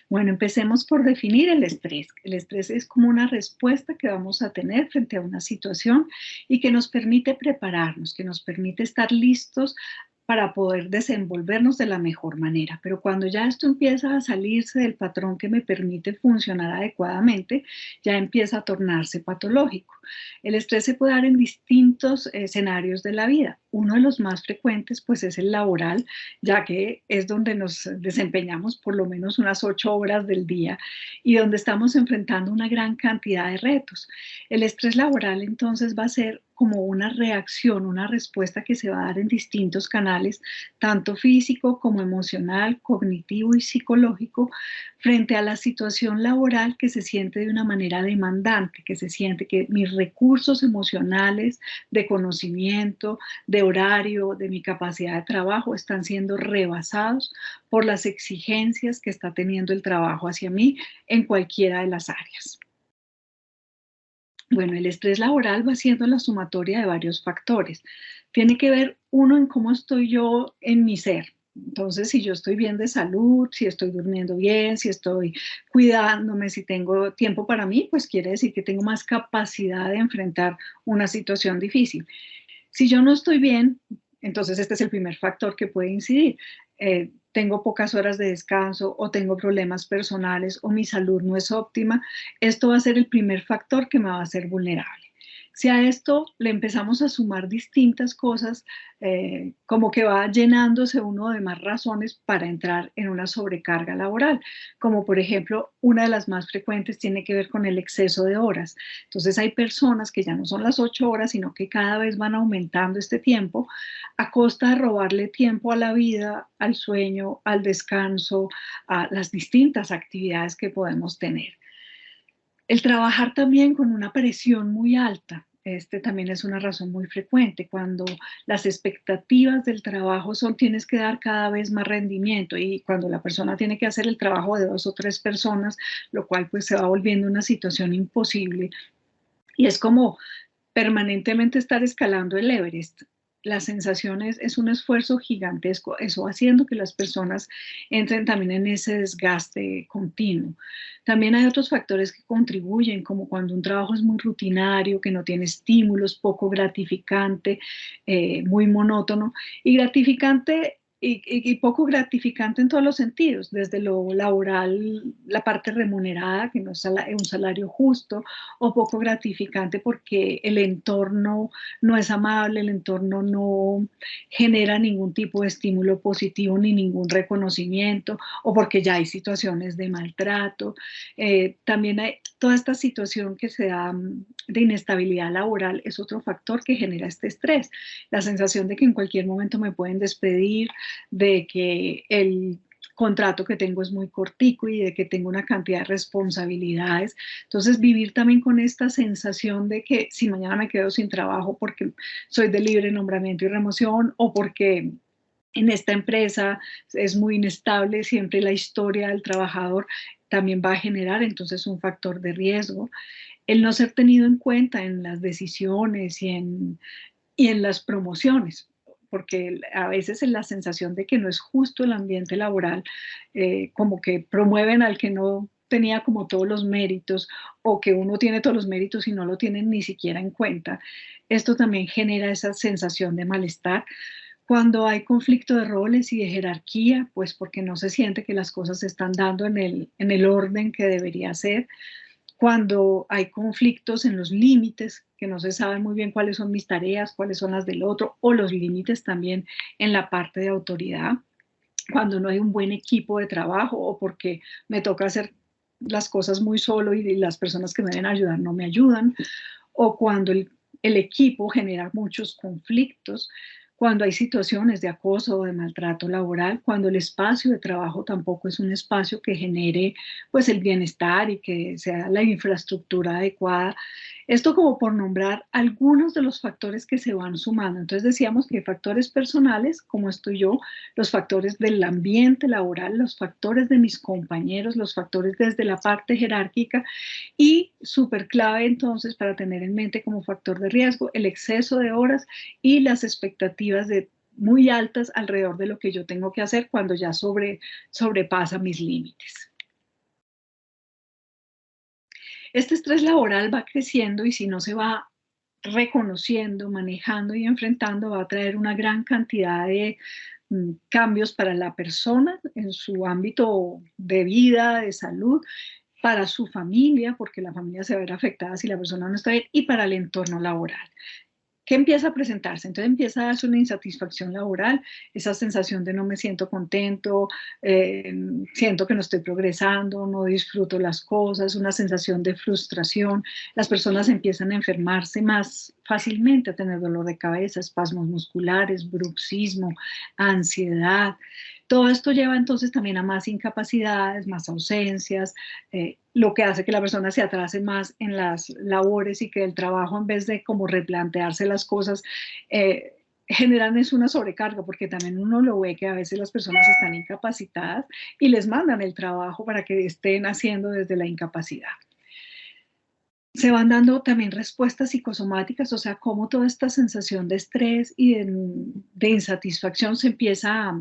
Bueno, empecemos por definir el estrés. El estrés es como una respuesta que vamos a tener frente a una situación y que nos permite prepararnos, que nos permite estar listos para poder desenvolvernos de la mejor manera. Pero cuando ya esto empieza a salirse del patrón que me permite funcionar adecuadamente, ya empieza a tornarse patológico. El estrés se puede dar en distintos escenarios de la vida. Uno de los más frecuentes pues es el laboral, ya que es donde nos desempeñamos por lo menos unas 8 horas del día y donde estamos enfrentando una gran cantidad de retos. El estrés laboral entonces va a ser como una reacción, una respuesta que se va a dar en distintos canales, tanto físico como emocional, cognitivo y psicológico, frente a la situación laboral que se siente de una manera demandante, que se siente que mis recursos emocionales, de conocimiento, de horario, de mi capacidad de trabajo están siendo rebasados por las exigencias que está teniendo el trabajo hacia mí en cualquiera de las áreas. Bueno, el estrés laboral va siendo la sumatoria de varios factores. Tiene que ver uno en cómo estoy yo en mi ser. Entonces, si yo estoy bien de salud, si estoy durmiendo bien, si estoy cuidándome, si tengo tiempo para mí, pues quiere decir que tengo más capacidad de enfrentar una situación difícil. Si yo no estoy bien, entonces este es el primer factor que puede incidir. Tengo pocas horas de descanso o tengo problemas personales o mi salud no es óptima, esto va a ser el primer factor que me va a hacer vulnerable. Si a esto le empezamos a sumar distintas cosas, como que va llenándose uno de más razones para entrar en una sobrecarga laboral, como por ejemplo, una de las más frecuentes tiene que ver con el exceso de horas. Entonces hay personas que ya no son las 8 horas, sino que cada vez van aumentando este tiempo a costa de robarle tiempo a la vida, al sueño, al descanso, a las distintas actividades que podemos tener. El trabajar también con una presión muy alta. Este también es una razón muy frecuente. Cuando las expectativas del trabajo son tienes que dar cada vez más rendimiento y cuando la persona tiene que hacer el trabajo de dos o tres personas, lo cual pues se va volviendo una situación imposible. Y es como permanentemente estar escalando el Everest. La sensación es un esfuerzo gigantesco, eso haciendo que las personas entren también en ese desgaste continuo. También hay otros factores que contribuyen, como cuando un trabajo es muy rutinario, que no tiene estímulos, poco gratificante, muy monótono. Y gratificante y poco gratificante en todos los sentidos, desde lo laboral, la parte remunerada, que no es un salario justo, o poco gratificante porque el entorno no es amable, el entorno no genera ningún tipo de estímulo positivo ni ningún reconocimiento, o porque ya hay situaciones de maltrato. También hay toda esta situación que se da de inestabilidad laboral es otro factor que genera este estrés. La sensación de que en cualquier momento me pueden despedir, de que el contrato que tengo es muy cortico y de que tengo una cantidad de responsabilidades. Entonces, vivir también con esta sensación de que si mañana me quedo sin trabajo porque soy de libre nombramiento y remoción o porque en esta empresa es muy inestable, siempre la historia del trabajador también va a generar entonces un factor de riesgo. El no ser tenido en cuenta en las decisiones y en las promociones, porque a veces es la sensación de que no es justo el ambiente laboral, como que promueven al que no tenía como todos los méritos o que uno tiene todos los méritos y no lo tienen ni siquiera en cuenta. Esto también genera esa sensación de malestar. Cuando hay conflicto de roles y de jerarquía, pues porque no se siente que las cosas se están dando en el orden que debería ser, cuando hay conflictos en los límites, que no se sabe muy bien cuáles son mis tareas, cuáles son las del otro, o los límites también en la parte de autoridad, cuando no hay un buen equipo de trabajo o porque me toca hacer las cosas muy solo y las personas que me deben ayudar no me ayudan, o cuando el equipo genera muchos conflictos, cuando hay situaciones de acoso o de maltrato laboral, cuando el espacio de trabajo tampoco es un espacio que genere pues el bienestar y que sea la infraestructura adecuada. Esto como por nombrar algunos de los factores que se van sumando. Entonces decíamos que factores personales, como estoy yo, los factores del ambiente laboral, los factores de mis compañeros, los factores desde la parte jerárquica y súper clave entonces para tener en mente como factor de riesgo el exceso de horas y las expectativas de muy altas alrededor de lo que yo tengo que hacer cuando ya sobrepasa mis límites. Este estrés laboral va creciendo y si no se va reconociendo, manejando y enfrentando, va a traer una gran cantidad de cambios para la persona en su ámbito de vida, de salud, para su familia, porque la familia se va a ver afectada si la persona no está bien, y para el entorno laboral. ¿Qué empieza a presentarse? Entonces empieza a darse una insatisfacción laboral, esa sensación de no me siento contento, eh, siento que no estoy progresando, no disfruto las cosas, una sensación de frustración. Las personas empiezan a enfermarse más fácilmente, a tener dolor de cabeza, espasmos musculares, bruxismo, ansiedad. Todo esto lleva entonces también a más incapacidades, más ausencias, lo que hace que la persona se atrase más en las labores y que el trabajo, en vez de como replantearse las cosas, generan es una sobrecarga, porque también uno lo ve que a veces las personas están incapacitadas y les mandan el trabajo para que estén haciendo desde la incapacidad. Se van dando también respuestas psicosomáticas, o sea, cómo toda esta sensación de estrés y de insatisfacción se empieza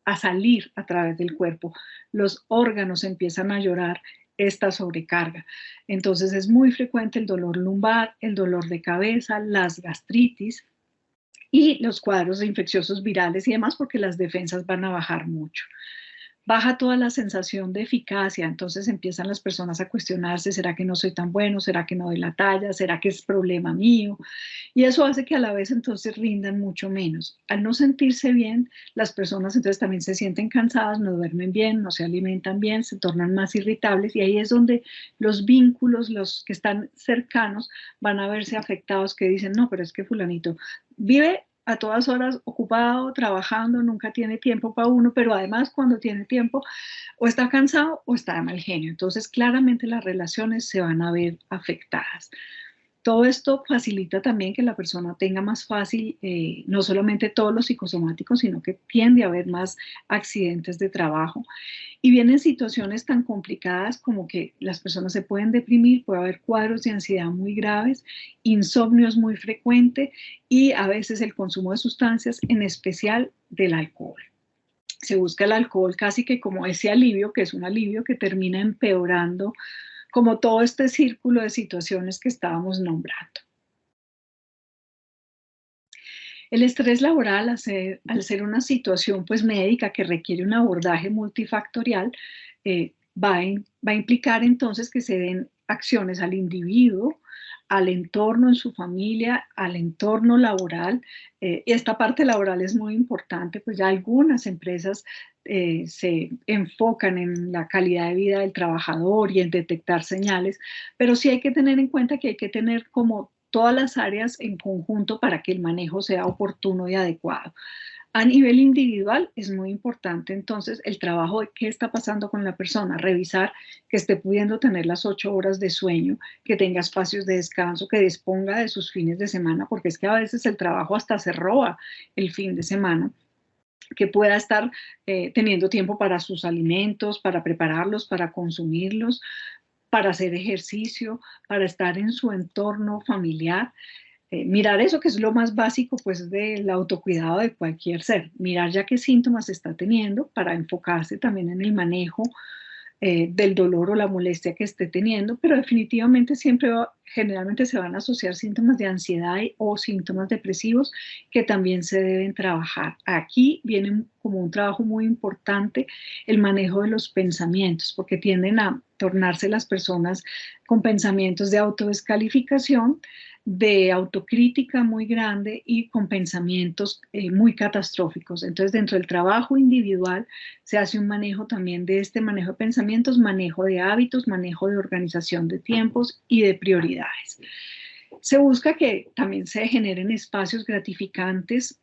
a salir a través del cuerpo. Los órganos empiezan a llorar esta sobrecarga. Entonces es muy frecuente el dolor lumbar, el dolor de cabeza, las gastritis y los cuadros infecciosos virales y demás, porque las defensas van a bajar mucho. Baja toda la sensación de eficacia, entonces empiezan las personas a cuestionarse, ¿será que no soy tan bueno? ¿Será que no doy la talla? ¿Será que es problema mío? Y eso hace que a la vez entonces rindan mucho menos. Al no sentirse bien, las personas entonces también se sienten cansadas, no duermen bien, no se alimentan bien, se tornan más irritables y ahí es donde los vínculos, los que están cercanos, van a verse afectados, que dicen, no, pero es que fulanito vive a todas horas ocupado, trabajando, nunca tiene tiempo para uno, pero además cuando tiene tiempo o está cansado o está de mal genio. Entonces claramente las relaciones se van a ver afectadas. Todo esto facilita también que la persona tenga más fácil, no solamente todos los psicosomáticos, sino que tiende a haber más accidentes de trabajo. Y vienen situaciones tan complicadas como que las personas se pueden deprimir, puede haber cuadros de ansiedad muy graves, insomnio es muy frecuente y a veces el consumo de sustancias, en especial del alcohol. Se busca el alcohol casi que como ese alivio, que es un alivio que termina empeorando como todo este círculo de situaciones que estábamos nombrando. El estrés laboral, al ser una situación pues médica que requiere un abordaje multifactorial, va a implicar entonces que se den acciones al individuo, al entorno en su familia, al entorno laboral. Y esta parte laboral es muy importante, pues ya algunas empresas se enfocan en la calidad de vida del trabajador y en detectar señales, pero sí hay que tener en cuenta que hay que tener como todas las áreas en conjunto para que el manejo sea oportuno y adecuado. A nivel individual es muy importante entonces el trabajo de qué está pasando con la persona, revisar que esté pudiendo tener las 8 horas de sueño, que tenga espacios de descanso, que disponga de sus fines de semana, porque es que a veces el trabajo hasta se roba el fin de semana, que pueda estar teniendo tiempo para sus alimentos, para prepararlos, para consumirlos, para hacer ejercicio, para estar en su entorno familiar. Mirar eso que es lo más básico pues del autocuidado de cualquier ser, mirar ya qué síntomas está teniendo para enfocarse también en el manejo del dolor o la molestia que esté teniendo, pero definitivamente generalmente se van a asociar síntomas de ansiedad o síntomas depresivos que también se deben trabajar. Aquí viene como un trabajo muy importante el manejo de los pensamientos, porque tienden a tornarse las personas con pensamientos de autodescalificación, de autocrítica muy grande y con pensamientos muy catastróficos. Entonces, dentro del trabajo individual se hace un manejo también de este manejo de pensamientos, manejo de hábitos, manejo de organización de tiempos y de prioridades. Se busca que también se generen espacios gratificantes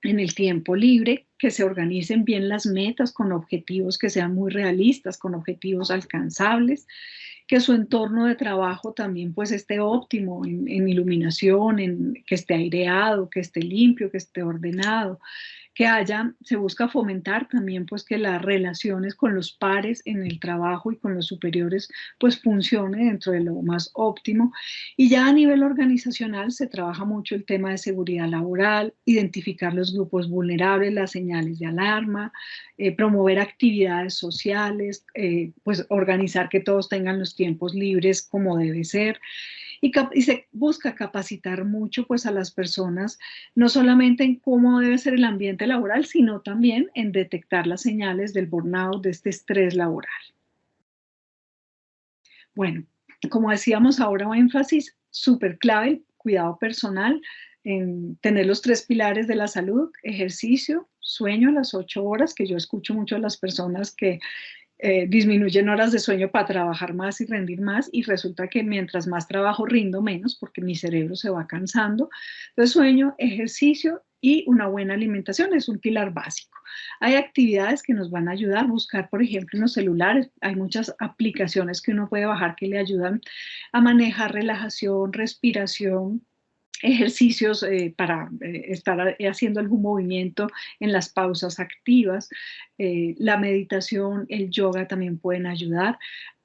en el tiempo libre, que se organicen bien las metas con objetivos que sean muy realistas, con objetivos alcanzables, que su entorno de trabajo también pues esté óptimo en iluminación, en que esté aireado, que esté limpio, que esté ordenado, se busca fomentar también pues que las relaciones con los pares en el trabajo y con los superiores pues funcione dentro de lo más óptimo. Y ya a nivel organizacional se trabaja mucho el tema de seguridad laboral, identificar los grupos vulnerables, las señales de alarma, promover actividades sociales, pues organizar que todos tengan los tiempos libres como debe ser. Y se busca capacitar mucho pues a las personas, no solamente en cómo debe ser el ambiente laboral, sino también en detectar las señales del burnout, de este estrés laboral. Bueno, como decíamos ahora, un énfasis súper clave, el cuidado personal, en tener los tres pilares de la salud: ejercicio, sueño a las 8 horas, que yo escucho mucho a las personas que disminuyen horas de sueño para trabajar más y rendir más, y resulta que mientras más trabajo rindo menos porque mi cerebro se va cansando. Entonces, sueño, ejercicio y una buena alimentación es un pilar básico. Hay actividades que nos van a ayudar a buscar, por ejemplo, en los celulares. Hay muchas aplicaciones que uno puede bajar que le ayudan a manejar relajación, respiración, ejercicios para estar haciendo algún movimiento en las pausas activas. La meditación, el yoga también pueden ayudar.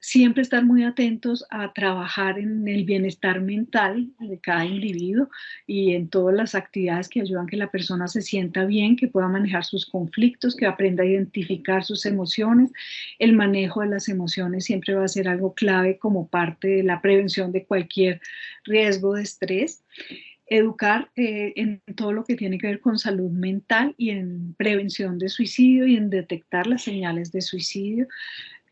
Siempre estar muy atentos a trabajar en el bienestar mental de cada individuo y en todas las actividades que ayudan a que la persona se sienta bien, que pueda manejar sus conflictos, que aprenda a identificar sus emociones. El manejo de las emociones siempre va a ser algo clave como parte de la prevención de cualquier riesgo de estrés. Educar en todo lo que tiene que ver con salud mental y en prevención de suicidio y en detectar las señales de suicidio.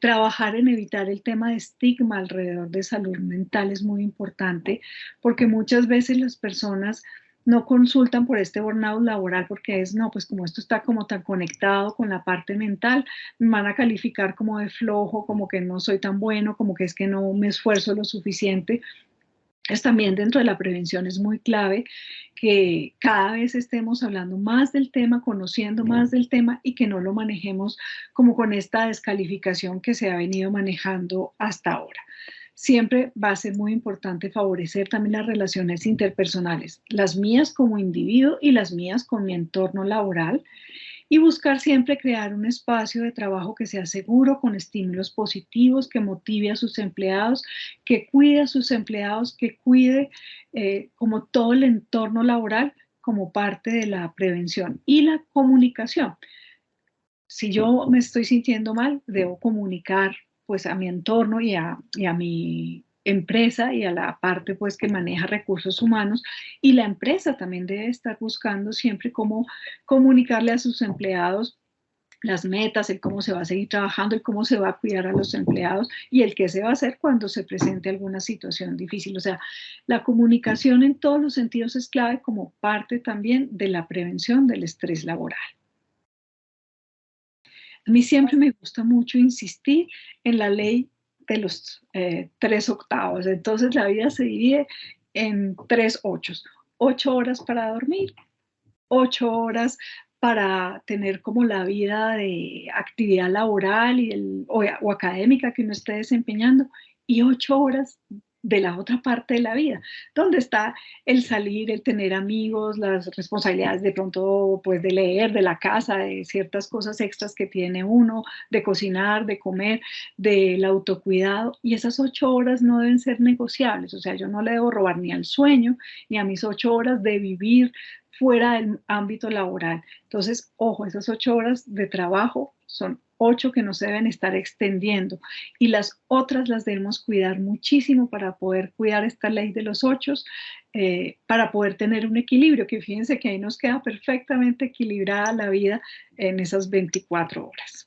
Trabajar en evitar el tema de estigma alrededor de salud mental es muy importante, porque muchas veces las personas no consultan por este burnout laboral porque es, no, pues como esto está como tan conectado con la parte mental, me van a calificar como de flojo, como que no soy tan bueno, como que es que no me esfuerzo lo suficiente. Es también dentro de la prevención es muy clave que cada vez estemos hablando más del tema, conociendo más del tema y que no lo manejemos como con esta descalificación que se ha venido manejando hasta ahora. Siempre va a ser muy importante favorecer también las relaciones interpersonales, las mías como individuo y las mías con mi entorno laboral, y buscar siempre crear un espacio de trabajo que sea seguro, con estímulos positivos, que motive a sus empleados, que cuide a sus empleados, que cuide como todo el entorno laboral como parte de la prevención. Y la comunicación. Si yo me estoy sintiendo mal, debo comunicar pues a mi entorno y a mi empresa y a la parte pues que maneja recursos humanos, y la empresa también debe estar buscando siempre cómo comunicarle a sus empleados las metas, el cómo se va a seguir trabajando, el cómo se va a cuidar a los empleados y el qué se va a hacer cuando se presente alguna situación difícil. O sea, la comunicación en todos los sentidos es clave como parte también de la prevención del estrés laboral. A mí siempre me gusta mucho insistir en la ley de los 3/8. Entonces la vida se divide en 3/8. 8 horas para dormir, 8 horas para tener como la vida de actividad laboral o académica que uno esté desempeñando, y 8 horas de la otra parte de la vida, donde está el salir, el tener amigos, las responsabilidades de pronto, pues de leer, de la casa, de ciertas cosas extras que tiene uno, de cocinar, de comer, del autocuidado, y esas 8 horas no deben ser negociables. O sea, yo no le debo robar ni al sueño, ni a mis 8 horas de vivir fuera del ámbito laboral. Entonces, ojo, esas 8 horas de trabajo son 8 que no se deben estar extendiendo, y las otras las debemos cuidar muchísimo para poder cuidar esta ley de los 8, para poder tener un equilibrio, que fíjense que ahí nos queda perfectamente equilibrada la vida en esas 24 horas.